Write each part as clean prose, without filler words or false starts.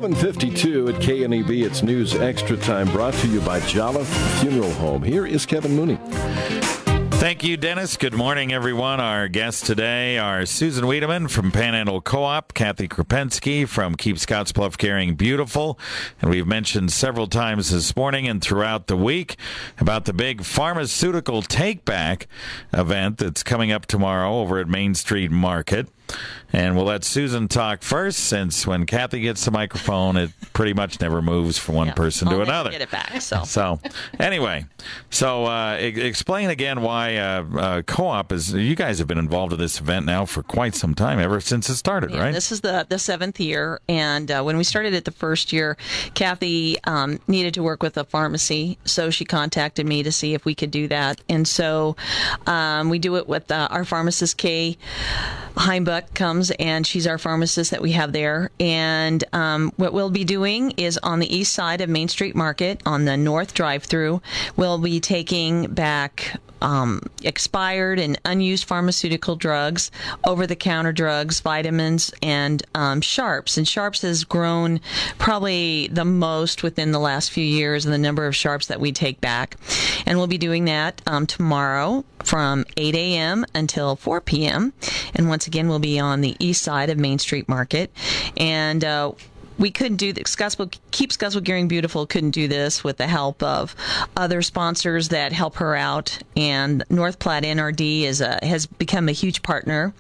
7:52 at KNEB. It's News Extra Time, brought to you by Jolliffe Funeral Home. Here is Kevin Mooney. Thank you, Dennis. Good morning, everyone. Our guests today are Susan Wiedeman from Panhandle Co-op, Kathy Kropuenske from Keep Scottsbluff Gering Beautiful, and we've mentioned several times this morning and throughout the week about the big Pharmaceutical Take-back event that's coming up tomorrow over at Main Street Market. And we'll let Susan talk first, since when Kathy gets the microphone, it pretty much never moves from one person to another. Get it back. So anyway, explain again why Co-op is. You guys have been involved in this event now for quite some time, ever since it started, right? This is the seventh year, and when we started it the first year, Kathy needed to work with a pharmacy, so she contacted me to see if we could do that, and so we do it with our pharmacist Kay Heimbuck comes, and she's our pharmacist that we have there. And what we'll be doing is on the east side of Main Street Market, on the north drive-through, we'll be taking back expired and unused pharmaceutical drugs, over-the-counter drugs, vitamins, and Sharps. And Sharps has grown probably the most within the last few years in the number of Sharps that we take back. And we'll be doing that tomorrow from 8 a.m. until 4 p.m. And once again, we'll be on the east side of Main Street Market. And we couldn't do Keep Scottsbluff Gering Beautiful couldn't do this with the help of other sponsors that help her out. And North Platte NRD has become a huge partner.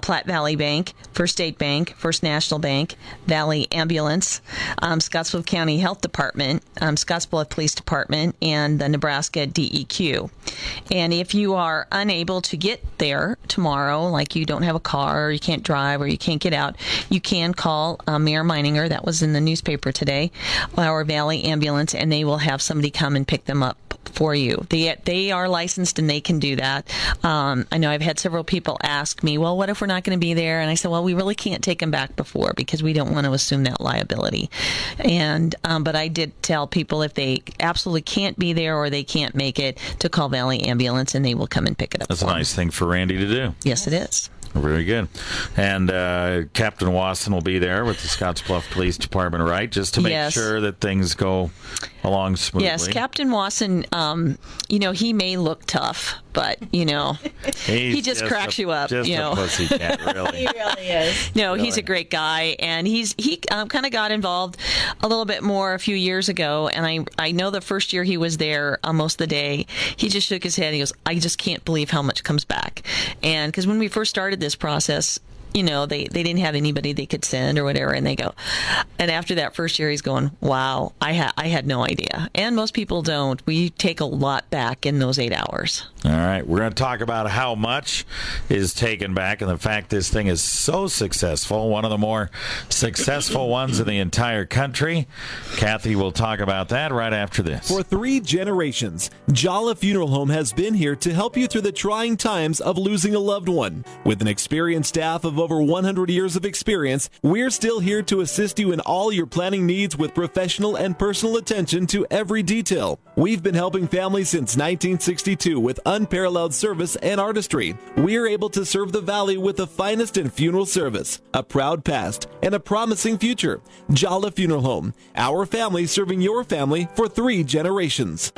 Platte Valley Bank, First State Bank, First National Bank, Valley Ambulance, Scottsbluff County Health Department, Scottsbluff Police Department, and the Nebraska DEQ. And if you are unable to get there tomorrow, like you don't have a car, or you can't drive, or you can't get out, you can call Mayor Meininger, that was in the newspaper today, our Valley Ambulance, and they will have somebody come and pick them up for you. They are licensed and they can do that. I know I've had several people ask me, well, what if we're not going to be there? And I said, well, we really can't take them back before, because we don't want to assume that liability. And but I did tell people, if they absolutely can't be there or they can't make it, to call Valley Ambulance and they will come and pick it up. That's a nice thing for Randy to do. Yes, it is. Very good. And Captain Wasson will be there with the Scottsbluff Police Department, right? Just to make sure that things go along smoothly. Yes, Captain Wasson, he may look tough, but, he just cracks you up. Just a pussycat, really. He really is. No, really. He's a great guy, and he kind of got involved a little bit more a few years ago, and I know the first year he was there most of the day, he just shook his head and he goes, I just can't believe how much comes back. And because when we first started this process, they didn't have anybody they could send or whatever, and and after that first year, he's going, wow, I had no idea. And most people don't. We take a lot back in those 8 hours. All right, we're going to talk about how much is taken back and the fact this thing is so successful, one of the more successful ones in the entire country. Kathy will talk about that right after this. For 3 generations, Jolliffe Funeral Home has been here to help you through the trying times of losing a loved one. With an experienced staff of over 100 years of experience, we're still here to assist you in all your planning needs with professional and personal attention to every detail. We've been helping families since 1962 with unparalleled service and artistry. We're able to serve the Valley with the finest in funeral service, a proud past, and a promising future. Jolliffe Funeral Home, our family serving your family for 3 generations.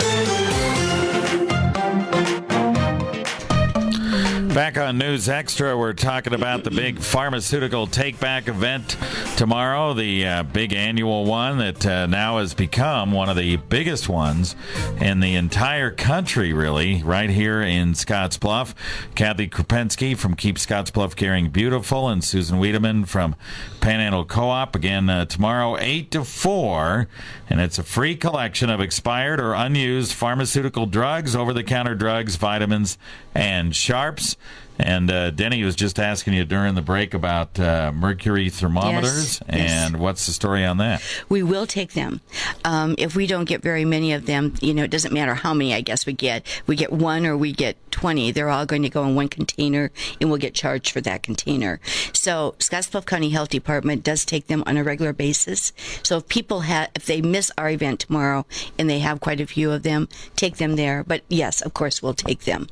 Back on News Extra, we're talking about the big Pharmaceutical Take-back event tomorrow, the big annual one that now has become one of the biggest ones in the entire country, really, right here in Scottsbluff. Kathy Kropuenske from Keep Scottsbluff Gering Beautiful and Susan Wiedeman from Panhandle Co-op. Again, tomorrow, 8 to 4, and it's a free collection of expired or unused pharmaceutical drugs, over-the-counter drugs, vitamins, and Sharps. And Denny was just asking you during the break about mercury thermometers. Yes. And what's the story on that? We will take them. If we don't get very many of them, it doesn't matter how many, I guess, we get. We get 1 or we get 20. They're all going to go in one container, and we'll get charged for that container. So Scottsbluff County Health Department does take them on a regular basis. So if people if they miss our event tomorrow, and they have quite a few of them, take them there. But yes, of course, we'll take them.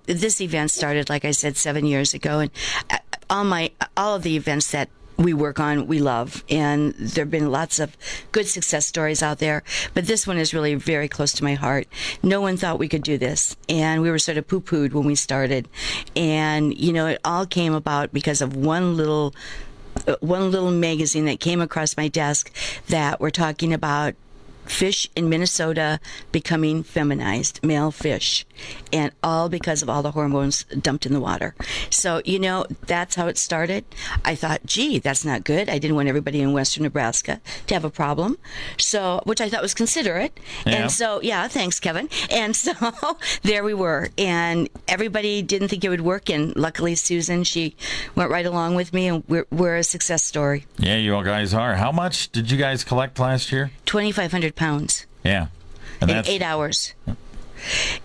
This event started, like I said, 7 years ago, and all of the events that we work on, we love. And there have been lots of good success stories out there, but this one is really very close to my heart. No one thought we could do this, and we were sort of poo-pooed when we started. And, you know, it all came about because of one little magazine that came across my desk that were talking about fish in Minnesota becoming feminized, male fish, and all because of all the hormones dumped in the water. So, you know, that's how it started. I thought, gee, that's not good. I didn't want everybody in western Nebraska to have a problem. So, which I thought was considerate. Yeah. And so, yeah, thanks, Kevin. And so there we were. And everybody didn't think it would work. And luckily, Susan, she went right along with me, and we're a success story. Yeah, you all guys are. How much did you guys collect last year? 2,500 pounds. Yeah. And in 8 hours.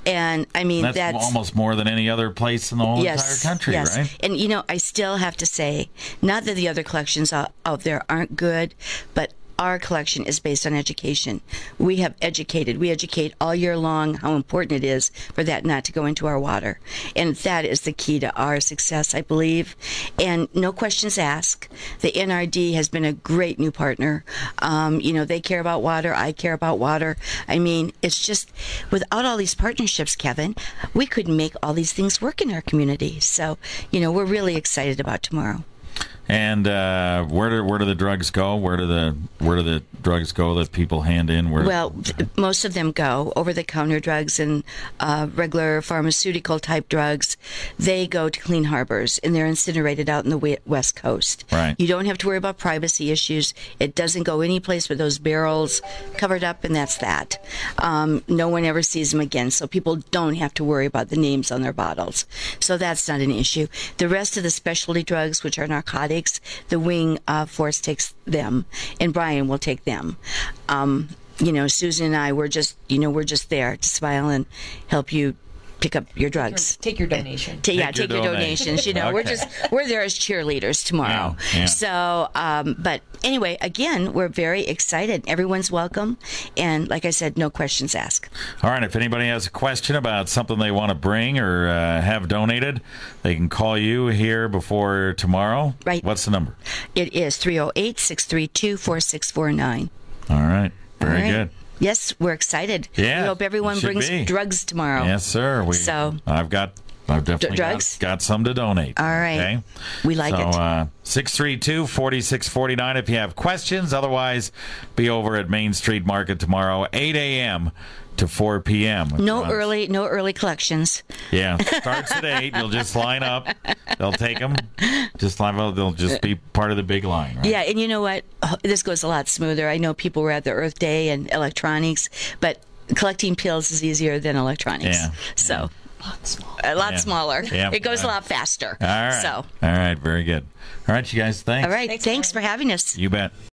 And I mean, that's almost more than any other place in the whole entire country, right? And you know, I still have to say, not that the other collections out there aren't good, but our collection is based on education. We educate all year long how important it is for that not to go into our water. And that is the key to our success, I believe. And no questions asked. The NRD has been a great new partner. You know, they care about water. I care about water. I mean, it's just, without all these partnerships, Kevin, we couldn't make all these things work in our community. So, you know, we're really excited about tomorrow. And where do the drugs go? Where do the drugs go that people hand in? Well, most of them go over-the-counter drugs and regular pharmaceutical type drugs. They go to Clean Harbors, and they're incinerated out in the West Coast. Right. You don't have to worry about privacy issues. It doesn't go any place with those barrels covered up, and that's that. No one ever sees them again, so people don't have to worry about the names on their bottles. So that's not an issue. The rest of the specialty drugs, which are narcotics, the wing force takes them, and Brian will take them. You know, Susan and I, we're just there to smile and help you pick up your drugs. Take your donation. Take your donations. You know, Okay. we're there as cheerleaders tomorrow. Yeah. So, but anyway, again, we're very excited. Everyone's welcome, and like I said, no questions asked. All right, if anybody has a question about something they want to bring or have donated, they can call you here before tomorrow. Right. What's the number? It is 308-632-4649. All right. Very good. Yes, we're excited. Yeah, we hope everyone brings drugs tomorrow. Yes, sir. I've definitely got some to donate. All right. Okay? We like it. 632-4649 if you have questions. Otherwise, be over at Main Street Market tomorrow, 8 a.m. to 4 p.m. No early collections. Yeah, starts at 8. You'll just line up. They'll take them. They'll just be part of the big line. Right? Yeah, and you know what? This goes a lot smoother. I know people were at the Earth Day and electronics, but collecting pills is easier than electronics. Yeah. So. A lot smaller. Yeah. It goes a lot faster. All right. So. All right. Very good. All right, you guys. Thanks. All right. Thanks for having us. You bet.